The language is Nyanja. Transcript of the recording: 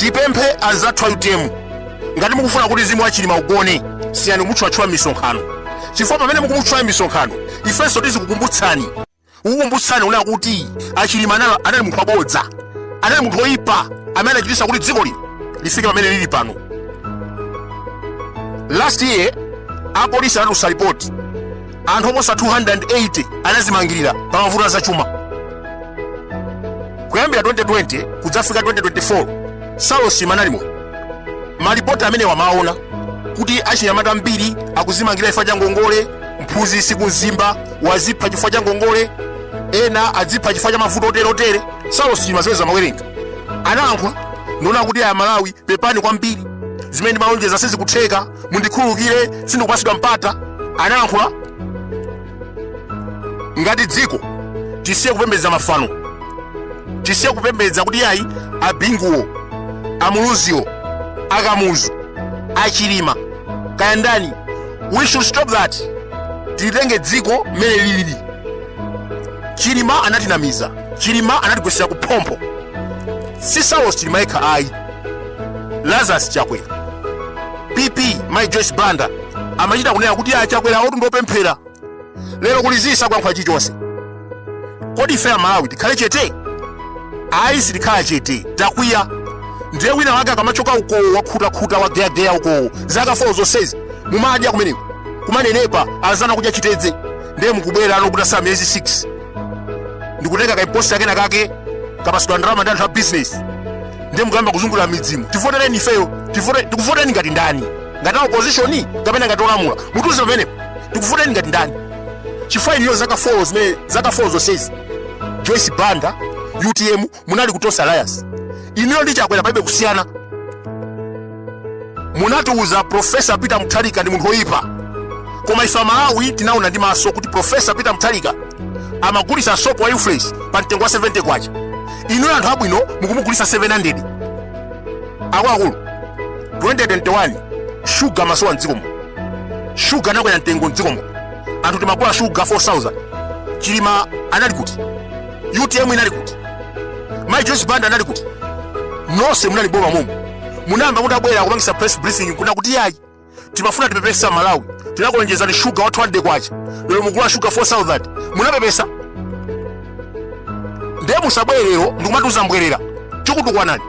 tipemphe azathu UTM ngati mukufuna kuti zimu achilima ugone siyani kumutchwa misonkhano chifukwa pamene mukumutchwa misonkhano ifenso tizikukumbutsani una kuti achilima anali munthu abodza, anali munthu oyipa amene anachititsa kuti dziko lifike pamene lili pano. Last year apolisi anatusa report anthu oposa 280 anazimangirira pa mavuto azachuma. Kuyambira 2020 kudzafika 2024 Saulos manalimo malipoti amene wamaona kuti achinyamata mbiri akuzimangira chifukwa cha ngongole, mphunzitsi kunzimba wazipha chifukwa cha ngongole, ena adzipha chifukwa cha mavuto otere. Saulos mazeweza mawerenga anayankhula ndiona kuti aya Malawi pepani kwambiri zimene malonjeza sizikutheka, mundikhululukire sindikupasidwa mpata. Anayankhula ngati dziko tisiye kupembedza mafano, tisiye kupembedza kuti ayi abinguwo, amuluziwo, akamuzu, achilima kayandani. We should stop that. Tilitenge dziko mene lili. Chilima anatinamiza, chilima anatigwesera kuphompho. Si Saulos Chilima yekha ayi, Lazarus Chakwera, PP Mai Joyce Banda amachita kunena kuti Chakwera otu ndopemphera. Lero kulizisa kwankha chichonse. Kodi ife Malawi tikhale chete? Ayi sitikhala chete, takwiya. Ndiye wina wake akamachoka uko wakhuta wageya uko zaka 4 zonsezi mumadya kumeneko kumanenepa azana kudya chitedze, ndiye mukubwera anokuta sa miyezi 6 ndikutenga kaiposti akena kake kapasidwa ndalama ndi anthu a business, ndiye mukuyamba kuzungulira midzimu. Tivotereni ifeyo, tikuvotereni ngati ndani? Ngati opposition kapena ngati olamula? Mutuze pamenepo tikuvotereni ngati ndani? Chifukwa iniyo zaka 4 zonsezi Joyce Banda UTM munali kutosa Alliance, iniyo ndi Chakwera paibe kusiyana. Munatiuza Professor Peter Mutharika ndi munthu oyipa, koma ife Malawi tinaona ndi maso kuti Professor Peter Mutharika amagulisa sopo wa Euphrates pa mtengo wa 70 kwacha. Iniyo anthu abwino mukumugulisa 700. Akulu 2021 sugar masowa mdzikomo, sugar nakwera mtengo mdzikomo, anthu timagula sugar 4000. Chilima anali kuti? UTM inali kuti? Mai Joyce Banda anali kuti? Nonse munali boma momwe munamba mutabwera kumangisa press briefing kuna kuti yayi timafuna tipepesa Malawi, tinakulonjezani sugar wa 200 kwacha, lero mugula sugar 4000 munapepesa. Ndiye musabwerero ndikumatuza mbwerera chikutukwa nani?